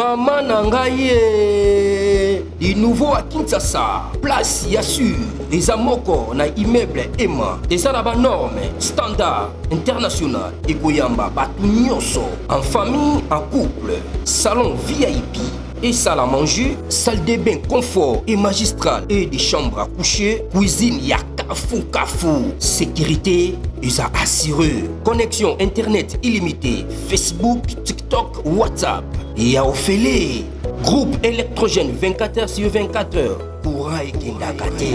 Mama Nangaye. Du nouveau à Kinshasa, place Yassur, des amoko na immeuble Emma, des arabes normes, standard, international, et Goyamba, Batunyoso, en famille, en couple, salon VIP, et salle à manger, salle de bain confort et magistral, et des chambres à coucher, cuisine Kafou, sécurité, ils a assuré, connexion internet illimitée, Facebook, TikTok, WhatsApp, et à Ophélie. Groupe électrogène 24h/24h. Courant et Kindakate.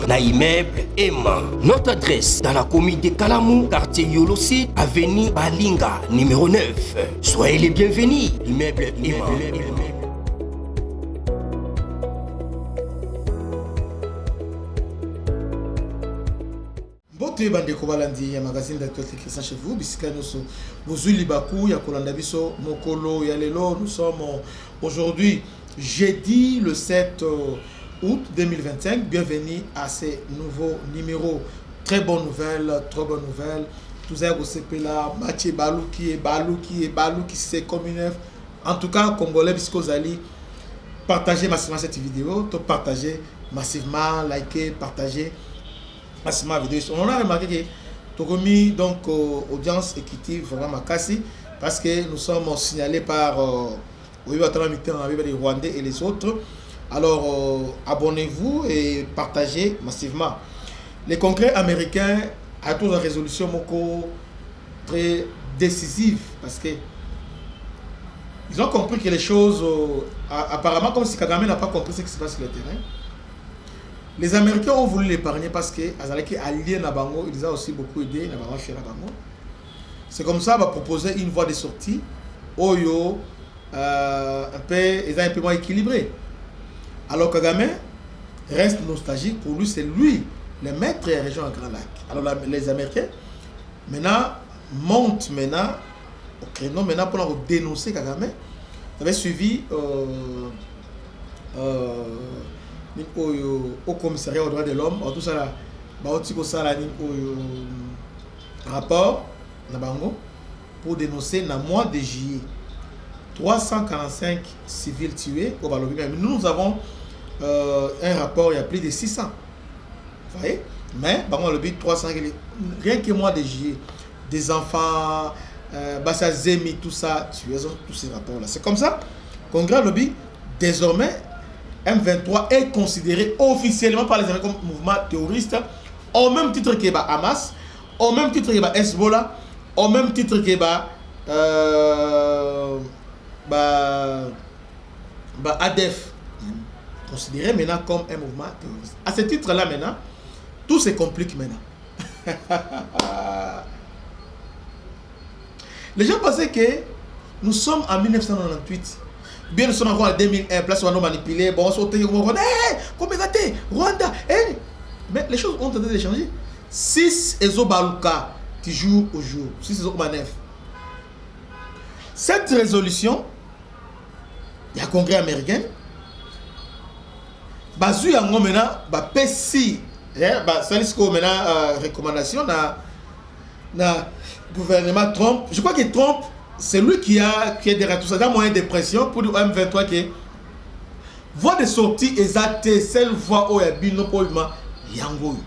Na immeuble Emma. Notre adresse dans la commune de Kalamou, quartier Yolosid, avenue Balinga, numéro 9. Soyez les bienvenus. Immeuble Emma. Bote bandeko balandi ya magazine d'actualité qui chez vous bisika noso bozuli baku ya kolanda biso mokolo ya lelo. Nous sommes aujourd'hui jeudi le 7 août 2025. Bienvenue à ce nouveau numéro. Très bonne nouvelle, trop bonne nouvelle. Tout ça c'est là Mathieu Balouki c'est comme une œuvre. En tout cas congolais bisiko zali partagez massivement cette vidéo, partagez massivement, likez, partagez massivement la vidéo. On a remarqué que Togomi, donc audience équitative vraiment cassée parce que nous sommes signalés par les Rwandais et les autres. Alors abonnez-vous et partagez massivement. Les congrès américains a tous une résolution très décisive parce que ils ont compris que les choses apparemment comme si Kagame n'a pas compris ce qui se passe sur le terrain. Les Américains ont voulu l'épargner parce que Azalaki allié Nabango, ils ont aussi beaucoup aidé Nabango chez Nabango. C'est comme ça, va proposer une voie de sortie. Oyo, un peu moins équilibré. Alors Kagame reste nostalgique. Pour lui, c'est lui le maître de la région à Grand Lac. Alors les Américains maintenant montent au créneau pour dénoncer Kagame. Vous avez suivi au commissariat aux droits de l'homme, tout ça là, rapport pour dénoncer dans le mois de juillet 345 civils tués au Balobi. Nous avons un rapport, il y a plus de 600. Vous voyez? Mais le but 300, rien que mois de juillet, des enfants, Zemi, tout ça, tous ces rapports là. C'est comme ça qu'on grave le but désormais. M23 est considéré officiellement par les Américains comme mouvement terroriste, au même titre que Hamas, au même titre que Hezbollah, au même titre que ADF, considéré maintenant comme un mouvement terroriste. À ce titre-là maintenant, tout se complique maintenant. Les gens pensaient que nous sommes en 1998. Bien nous sommes encore en 2001, place où on a manipulé, bon, on sauté, on a dit, Rwanda, mais les choses ont tenté de changer. 6 Ezo Baluka, qui joue au jour, 6 Ezo Manef. Cette résolution, il y a un congrès américain, Bazu Yango maintenant, PSI, ça risque maintenant recommandation dans le gouvernement Trump. Je crois que Trump, c'est lui qui est derrière tout ça. Dans moyen de pression pour le M23 qui voie de sortie exacte, celle voie où il y a bino pour Yango.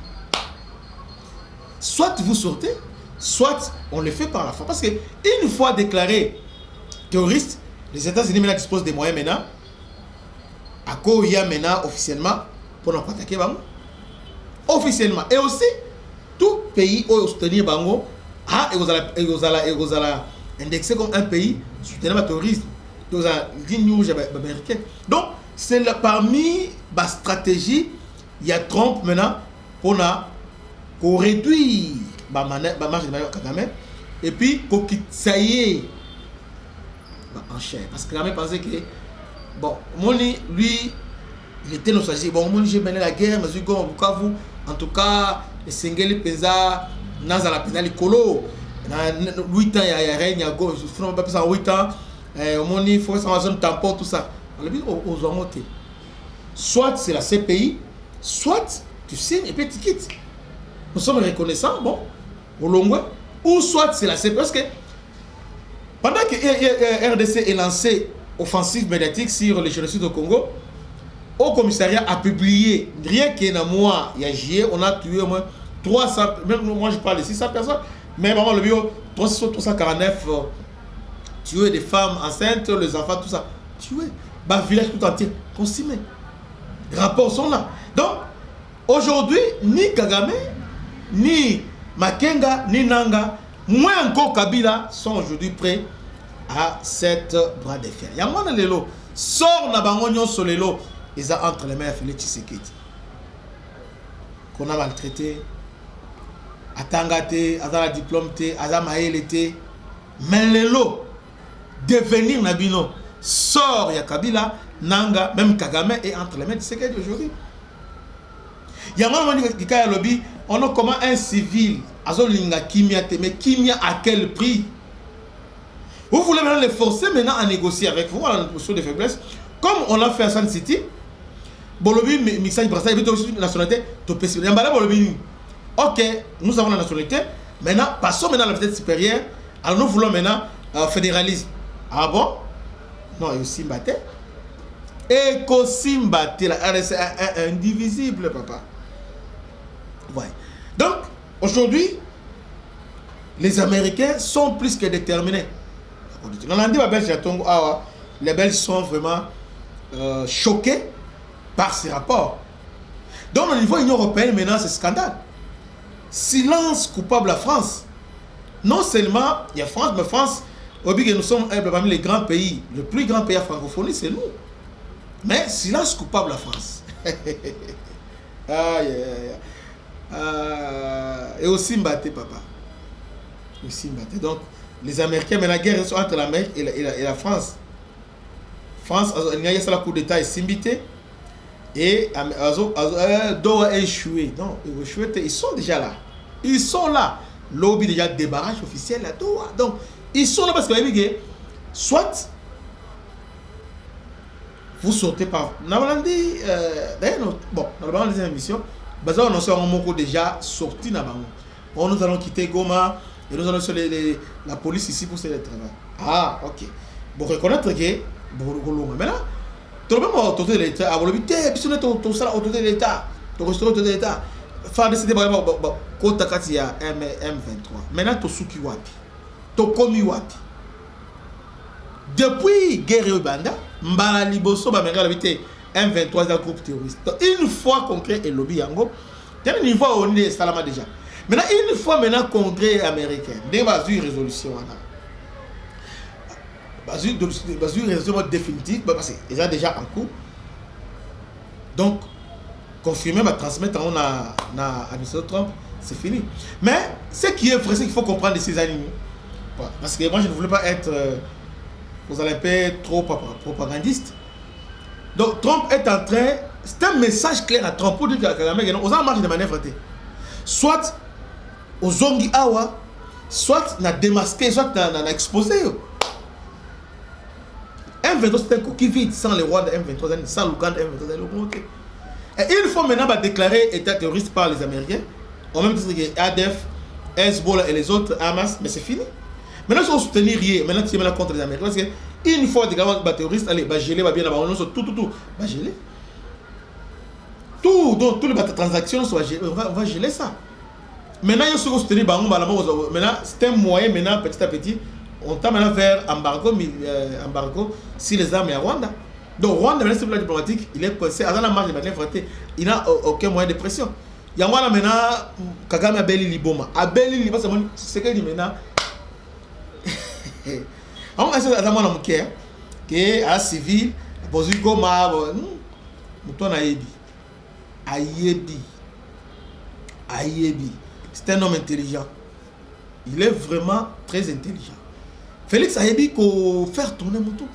Soit vous sortez, soit on le fait par la foi. Parce que une fois déclaré terroriste, les États-Unis maintenant disposent des moyens maintenant. À quoi il y a maintenant officiellement pour nous attaquer Bango. Officiellement. Et aussi, tout pays où soutenir Bango, et vous allez indexé comme un pays soutenant le terrorisme. Donc, donc c'est parmi la stratégie, il y a Trump maintenant pour réduire la marge de Kagame et puis pour qu'il ça y est en chair. Parce que Kagame pensait que, bon, Moni, lui, il était nostalgique. Bon, Moni, j'ai mené la guerre, mais en tout cas, les Sengeli Pesa, Nazala Pena Licolo. 8 ans, il y a rien, il y a gauche, je ne sais pas 8 ans, il faut faire un tampon, tout ça. Aux monter. Soit c'est la CPI, soit tu signes et puis tu quittes. Nous sommes reconnaissants, bon, au long, ou soit c'est la CPI. Parce que pendant que RDC est lancé offensive médiatique sur le génocide au Congo, au commissariat a publié, rien qu'un mois, il y a juillet, on a tué au moins 300, même moi je parle de 600 personnes, mais vraiment le bio, 349 tués des femmes enceintes, les enfants, tout ça, tués. Bah, village tout entier, consumé. Les rapports sont là. Donc, aujourd'hui, ni Kagame, ni Makenga, ni Nanga, moins encore Kabila, sont aujourd'hui prêts à cette bras de fer. Il y a moins de l'élo. Sort na bangonyo sur l'élo. Ils ont entre les mains Félix Tshisekedi. Qu'on a maltraité. Atangate, Azala diplôme, Azala maël, mais l'élo, devenir Nabino, sort ya Kabila, Nanga, même Kagame est entre les mains de Tshisekedi aujourd'hui. Il y a un moment qui a lobby, on a comment un civil, Azolinga Kimia, mais Kimia à quel prix? Vous voulez maintenant les forcer maintenant à négocier avec vous, à la position de faiblesse, comme on l'a fait à Sun City. Bolobi, mixage brassage, il y a une nationalité, ok, nous avons la nationalité, maintenant, passons maintenant à la vitesse supérieure, alors nous voulons maintenant fédéralisme. Ah bon? Non, il y a aussi Mbaté. Et qu'aussi Mbaté, c'est indivisible, papa. Ouais. Donc, aujourd'hui, les Américains sont plus que déterminés. Les Belges sont vraiment choqués par ces rapports. Donc, au niveau de l'Union européenne, maintenant, c'est scandale. Silence coupable à France. Non seulement il y a France, mais France, nous sommes parmi les grands pays. Le plus grand pays à francophonie, c'est nous. Mais silence coupable à France. Et aussi Mbaté, papa. Aussi Mbaté. Donc, les Américains, mais la guerre est entre l'Amérique et la France. France, il y a la coup d'État et Simbité. Et doit échouer. Non, ils sont déjà là. Ils sont là. Lobby déjà débarrage officiel à Doha. Donc, ils sont là parce que soit vous sortez par. D'ailleurs, bon, dans les émissions, nous sommes déjà sortis. Nous allons quitter Goma et nous allons sur la police ici pour faire le travail. Ah, ok. Pour reconnaître que. Mais là, tout le monde a autorisé l'État. A voulu dire, puis on est autorisé l'État. Tu restaures autorisé l'État. Faire décider par exemple, quand tu y a M23. Maintenant, tu souki wapi. Tu komi wapi. Depuis guerre Uganda, Mbala Liboso, M23 est un groupe terroriste. Donc, une fois qu'on crée un lobby Yango, une fois on est Salama déjà. Maintenant, une fois maintenant qu'on crée américain, il y a une résolution. Une résolution définitive, parce qu'ils ont déjà en cours. Donc, confirmer, transmettre à l'administration Trump, c'est fini. Mais ce qui est vrai, c'est qu'il faut comprendre ces animaux. Parce que moi, je ne voulais pas être, vous allez pas trop propagandiste. Donc, Trump est en train, c'est un message clair à Trump pour dire que aux en marche de manœuvre. Soit aux Zongi Awa, soit na démasqué, soit na exposé. M23 c'est un coquille vide sans les rois de M23, sans l'Ouganda M23. Et une fois maintenant déclaré État terroriste par les Américains, on même dit que ADF, Hezbollah et les autres, Hamas, mais c'est fini. Maintenant, si on soutenir rien, maintenant tu es contre les Américains, parce qu'une fois déclaré terroriste, allez, geler, bien d'abord, tout, geler. Tout, donc toutes les transactions, on va geler ça. Maintenant, il faut soutenir, maintenant, c'est un moyen, maintenant, petit à petit, on tend maintenant vers embargo si les armes à Rwanda. Donc Rwanda, maintenant, c'est le diplomatique, il est coincé. À la marge de manière frappée, il n'a aucun moyen de pression. Il y a moi maintenant, Kagame Abeli Liboma. Abeli Liboma, c'est ce qu'il dit maintenant. On va essayer d'avoir un cœur qui est à civil, posé comme un mouton Ayebi. C'est un homme intelligent. Il est vraiment très intelligent. Félix Ayebi, qu'on faire tourner mouton.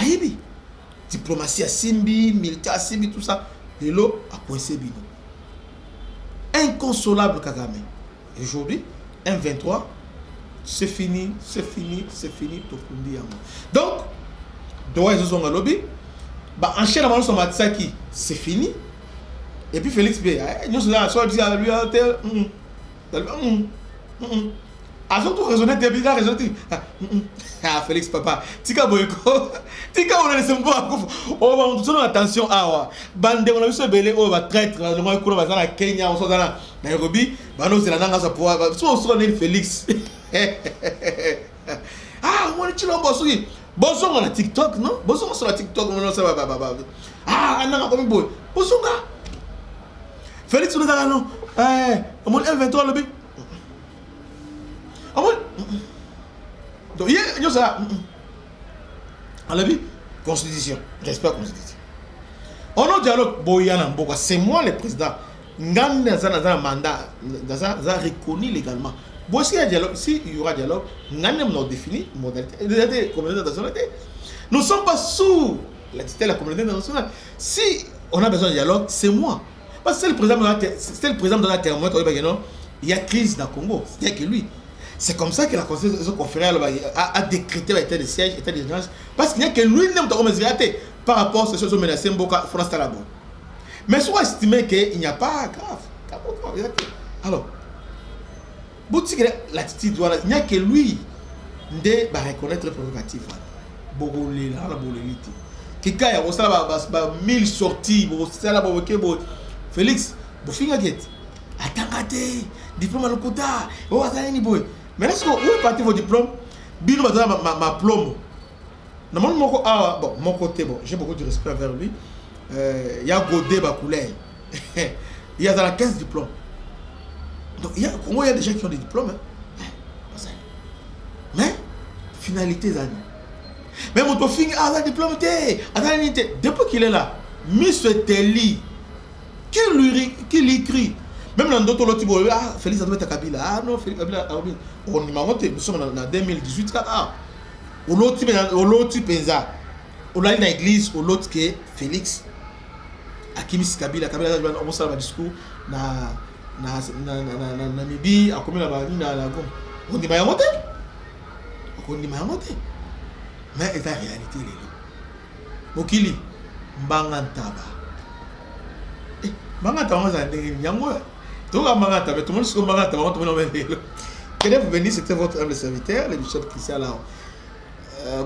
Ayebi. Diplomatie à Simbi, militaire à Simbi, tout ça. Et l'eau a coincé Bino. Inconsolable Kagame. Aujourd'hui, M23, c'est fini. Donc, Doha ils sont en lobby. Enchaîne avant son Matsaki, c'est fini. Et puis Félix B, nous sommes là, soit lui, surtout raisonner des bigas raisonner ah Félix papa tika boyko tika on laisse pas on va on attention ah bande on a vu ce belé on va traître le mois qu'on va dans la Kenya on sort dans la Nairobi bah nous c'est la nanga ça pour on sort dans Félix ah moi tu l'as bossé bossons on a TikTok non bossons sur la TikTok on ça va ah nanga comme boy bossons là Félix nous a non au moins 23 le but ah ouais donc il y a ça à la vie constitution respect constitution on a dialogue boyana mboka c'est moi le président ngane dans un mandat dans ça reconnu légalement bon si il y a dialogue si il y aura dialogue ngane nous définit modalité communauté internationale nous ne sommes pas sous la tutelle de la communauté internationale si on a besoin de dialogue c'est moi parce que c'est le président de la témoin il y a crise dans le Congo il y a que lui. C'est comme ça que la Constitution conférée a décrété l'état de siège, l'état d'urgence, parce qu'il n'y a que lui-même qui par rapport à ces choses menacées, France Talabo. Mais soit estimé qu'il n'y a pas grave. Alors, l'attitude, il n'y a que lui de reconnaître les prérogatives. Quelqu'un a reçu 1000 sorties, Félix, attends, diplôme à l'opota, mais est-ce que où est parti vos diplômes? Bino m'a donné ma plombe. Normalement, bon, mon côté, bon, j'ai beaucoup de respect envers lui. Il y a Godé Bakoulé. Il y a dans la 15 diplômes. Donc, il y a des gens qui ont des diplômes. Hein. Mais, finalité, Zani. Mais mon toffing, un diplôme, depuis qu'il est là, Miss Telly, qui l'écrit. Même dans d'autres lots, Félix a été Kabila. Ah non, Félix Kabila, on m'a monté. Nous sommes en 2018. Au lot, tu pensa. On a une église, au lot que Félix, Akimis Kabila, on s'en va discours, Namibie, à combien la Lagom. On dit, m'a monté. On dit, m'a monté. Mais c'est la réalité, les lots. Mokili, Mbangantaba. Mbangantaba, c'est un tout le monde se combat, tout le monde est venu, c'était votre humble serviteur, le bishop Christian Lao.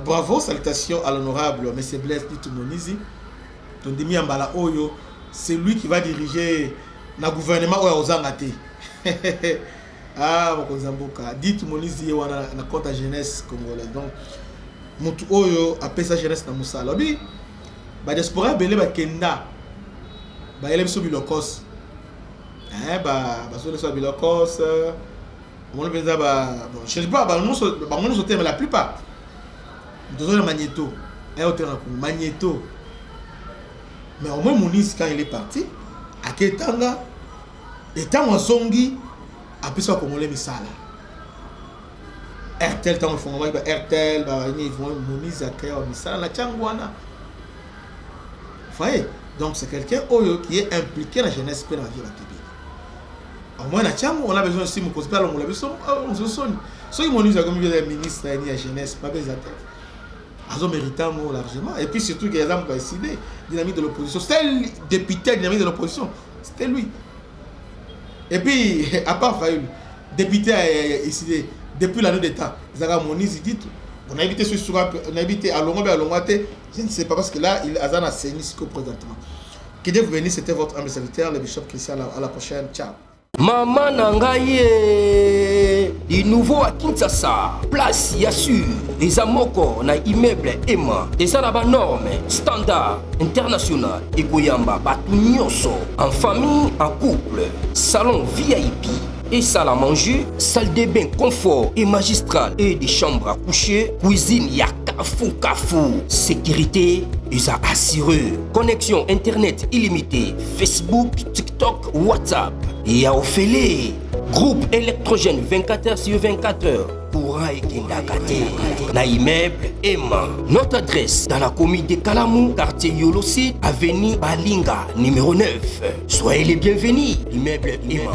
Bravo, salutations à l'honorable M. Blaise Monizi. Tondimi Ambala Oyo, c'est lui qui va diriger le gouvernement aux Angati. Ah, Mokozamboka, dites Monizi, on a un compte à jeunesse congolaise. Donc, Moutou Oyo appelle sa jeunesse dans Moussa. Alors, lui, la diaspora belé ba Kenda, ba élève sur Bilokos. Je ne sais pas, mais la plupart. Nous avons Magneto. Magneto. Mais au moins, Mouniz, quand il est parti, à Ketanga, étant en Zongi, a pu se Congolais Missala. RTL, tant qu'on fait RTL, Mouniz, a créé Missala, la Tchangwana. Vous voyez? Donc, c'est quelqu'un qui est impliqué dans la jeunesse et dans la vie de la Québec. Au moins, on a besoin aussi de me on a besoin de sonner. Ceux qui m'ont dit que les ministres de la jeunesse, pas besoin de ils ont mérité largement. Et puis surtout, qu'il y a des gens qui ont décidé, dynamique de l'opposition. C'était le député dynamique de l'opposition. C'était lui. Et puis, à part Fayoul, député a décidé, depuis l'année d'État, Zara Moniz dit tout. On a évité à Longombe, je ne sais pas, parce que là, il a un sénisco présentement. Que Dieu vous bénisse, c'était votre humble serviteur, le bishop Christian. À la prochaine. Ciao. Maman Nangaye, du nouveau à Kinshasa, place Yassur, des amoko na immeuble Emma, des arabes normes, standard, international, et Goyamba, Batunyoso, en famille, en couple, salon VIP, et salle à manger, salle de bain confort et magistral, et des chambres à coucher, cuisine Kafou, sécurité, ils a assuré, connexion internet illimitée, Facebook, TikTok, WhatsApp. Et à Ophélie, groupe électrogène 24h/24h pour Kindakate. Na immeuble Emma. Notre adresse dans la commune de Kalamou, quartier Yolosid, avenue Balinga, numéro 9. Soyez les bienvenus, immeuble Emma.